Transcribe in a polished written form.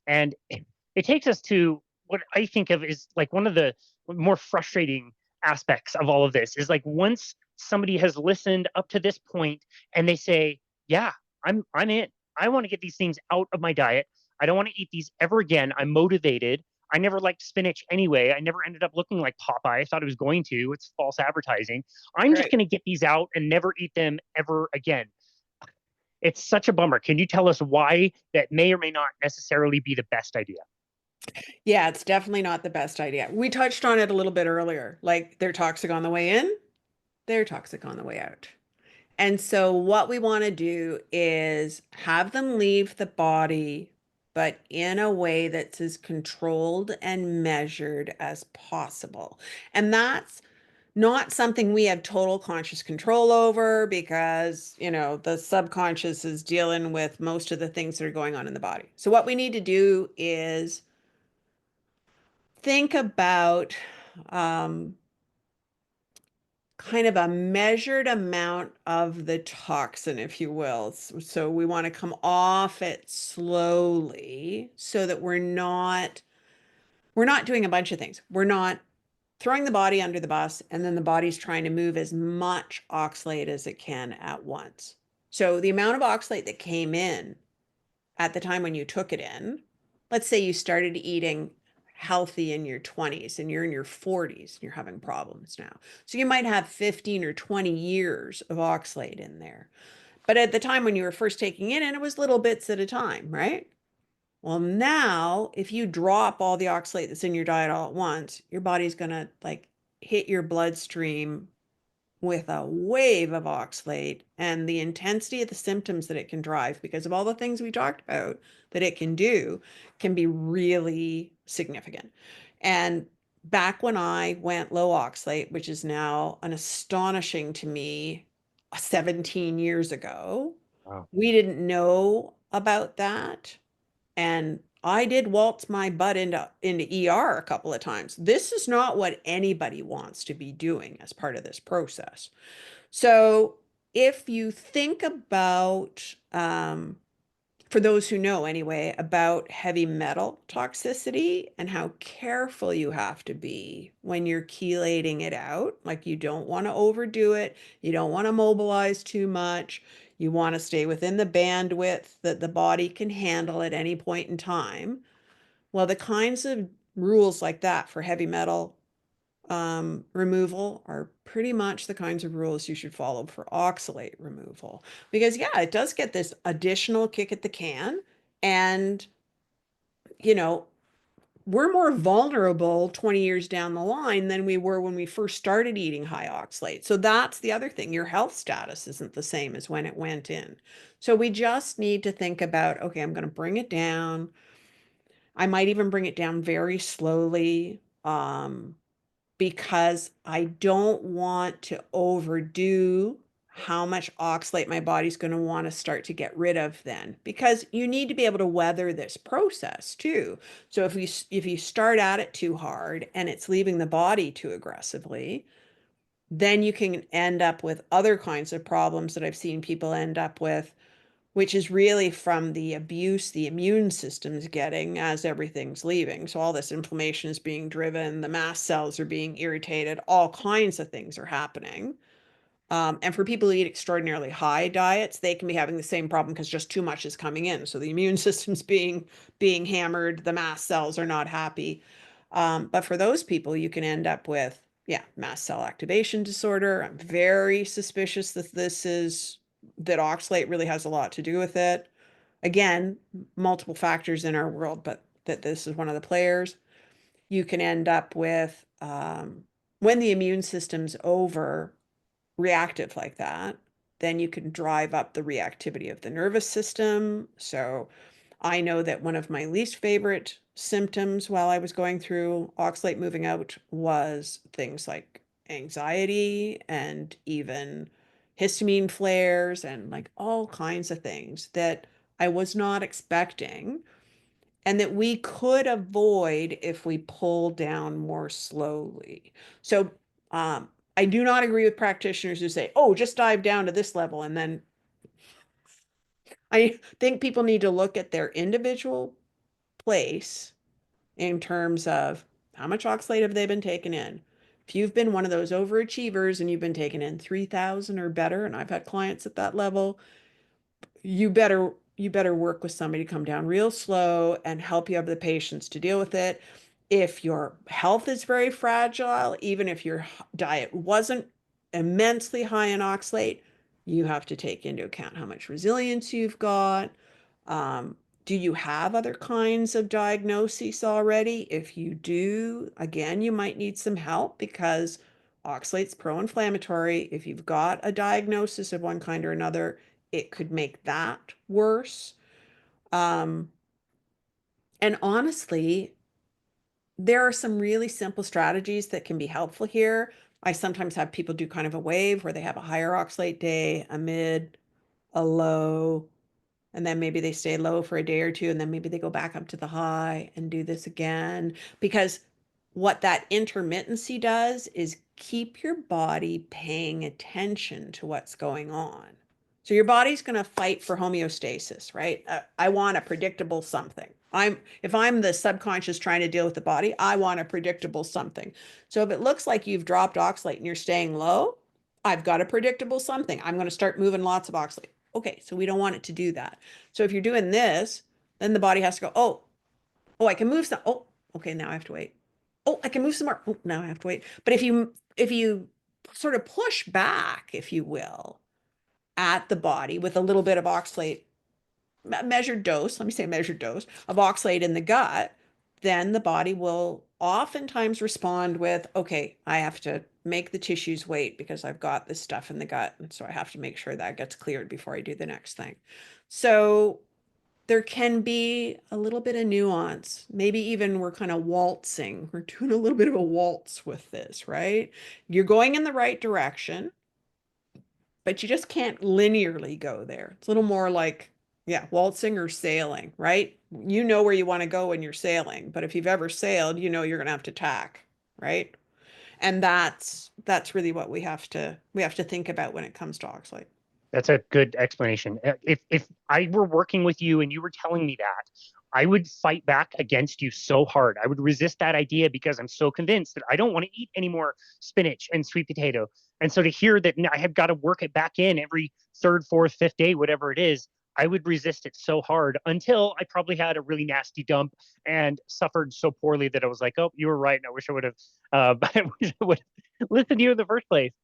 And it takes us to what I think of is like one of the more frustrating aspects of all of this is like once somebody has listened up to this point and they say, yeah, I'm in. I want to get these things out of my diet. I don't want to eat these ever again. I'm motivated. I never liked spinach anyway. I never ended up looking like Popeye. I thought it was going to. It's false advertising. I'm just Right. going to get these out and never eat them ever again. It's such a bummer. Can you tell us why that may or may not necessarily be the best idea? Yeah, it's definitely not the best idea. We touched on it a little bit earlier. Like they're toxic on the way in, they're toxic on the way out. And so what we want to do is have them leave the body, but in a way that's as controlled and measured as possible. And that's not something we have total conscious control over because, the subconscious is dealing with most of the things that are going on in the body. So what we need to do is think about um, kind of a measured amount of the toxin, if you will. So we want to come off it slowly so that we're not doing a bunch of things. We're not throwing the body under the bus and then the body's trying to move as much oxalate as it can at once. So the amount of oxalate that came in at the time when you took it in, let's say you started eating healthy in your 20s and you're in your 40s and you're having problems now. So you might have 15 or 20 years of oxalate in there. But at the time when you were first taking it in, it was little bits at a time, right? Well, now if you drop all the oxalate that's in your diet all at once, your body's going to like hit your bloodstream with a wave of oxalate and the intensity of the symptoms that it can drive because of all the things we talked about that it can do can be really significant. And back when I went low oxalate, which is now an astonishing to me 17 years ago, Wow. we didn't know about that. And I did waltz my butt into ER a couple of times. This is not what anybody wants to be doing as part of this process. So if you think about, for those who know anyway, about heavy metal toxicity and how careful you have to be when you're chelating it out, like you don't want to overdo it, you don't want to mobilize too much, you want to stay within the bandwidth that the body can handle at any point in time. Well, the kinds of rules like that for heavy metal removal are pretty much the kinds of rules you should follow for oxalate removal. Because, yeah, it does get this additional kick at the can. And, you know, we're more vulnerable 20 years down the line than we were when we first started eating high oxalate. So that's the other thing. Your health status isn't the same as when it went in. So we just need to think about, okay, I'm going to bring it down. I might even bring it down very slowly. Because I don't want to overdo how much oxalate my body's going to want to start to get rid of then, because you need to be able to weather this process too. So if you start at it too hard and it's leaving the body too aggressively, then you can end up with other kinds of problems that I've seen people end up with, which is really from the abuse the immune system's getting as everything's leaving. So all this inflammation is being driven, the mast cells are being irritated, all kinds of things are happening. And for people who eat extraordinarily high diets, they can be having the same problem because just too much is coming in. So the immune system's being hammered, the mast cells are not happy. But for those people, you can end up with, yeah, mast cell activation disorder. I'm very suspicious that that oxalate really has a lot to do with it. Again, multiple factors in our world, but that this is one of the players. You can end up with, when the immune system's over reactive like that, then you can drive up the reactivity of the nervous system. So I know that one of my least favorite symptoms while I was going through oxalate moving out was things like anxiety and even histamine flares and like all kinds of things that I was not expecting and that we could avoid if we pull down more slowly. So, I do not agree with practitioners who say, oh, just dive down to this level. And then I think people need to look at their individual place in terms of how much oxalate have they been taking in. If you've been one of those overachievers and you've been taking in 3,000 or better, and I've had clients at that level, you better work with somebody to come down real slow and help you have the patience to deal with it. If your health is very fragile, even if your diet wasn't immensely high in oxalate, you have to take into account how much resilience you've got. Um, do you have other kinds of diagnoses already? If you do, again, you might need some help because oxalate's pro-inflammatory. If you've got a diagnosis of one kind or another, it could make that worse. Um, and honestly, there are some really simple strategies that can be helpful here. I sometimes have people do kind of a wave where they have a higher oxalate day, a mid, a low, and then maybe they stay low for a day or two, and then maybe they go back up to the high and do this again. Because what that intermittency does is keep your body paying attention to what's going on. So your body's going to fight for homeostasis, right? I want a predictable something. If I'm the subconscious trying to deal with the body, I want a predictable something. So if it looks like you've dropped oxalate and you're staying low, I've got a predictable something. I'm going to start moving lots of oxalate. Okay, so we don't want it to do that. So if you're doing this, then the body has to go, oh, I can move some. Oh, okay, now I have to wait. Oh, I can move some more. Oh, now I have to wait. But if you sort of push back, if you will, at the body with a little bit of oxalate, measured dose, let me say measured dose of oxalate in the gut, then the body will oftentimes respond with, okay, I have to make the tissues wait because I've got this stuff in the gut. And so I have to make sure that gets cleared before I do the next thing. So there can be a little bit of nuance. Maybe even we're kind of waltzing. We're doing a little bit of a waltz with this, right? You're going in the right direction, but you just can't linearly go there. It's a little more like, yeah, waltzing or sailing, right? You know where you want to go when you're sailing, but if you've ever sailed, you know you're going to have to tack, right? And that's really what we have to think about when it comes to oxalate. That's a good explanation. If I were working with you and you were telling me that, I would fight back against you so hard. I would resist that idea because I'm so convinced that I don't want to eat any more spinach and sweet potato. And so to hear that I have got to work it back in every third, fourth, fifth day, whatever it is, I would resist it so hard until I probably had a really nasty dump and suffered so poorly that I was like, "Oh, you were right. And I wish I would have. I wish I would have listened to you in the first place."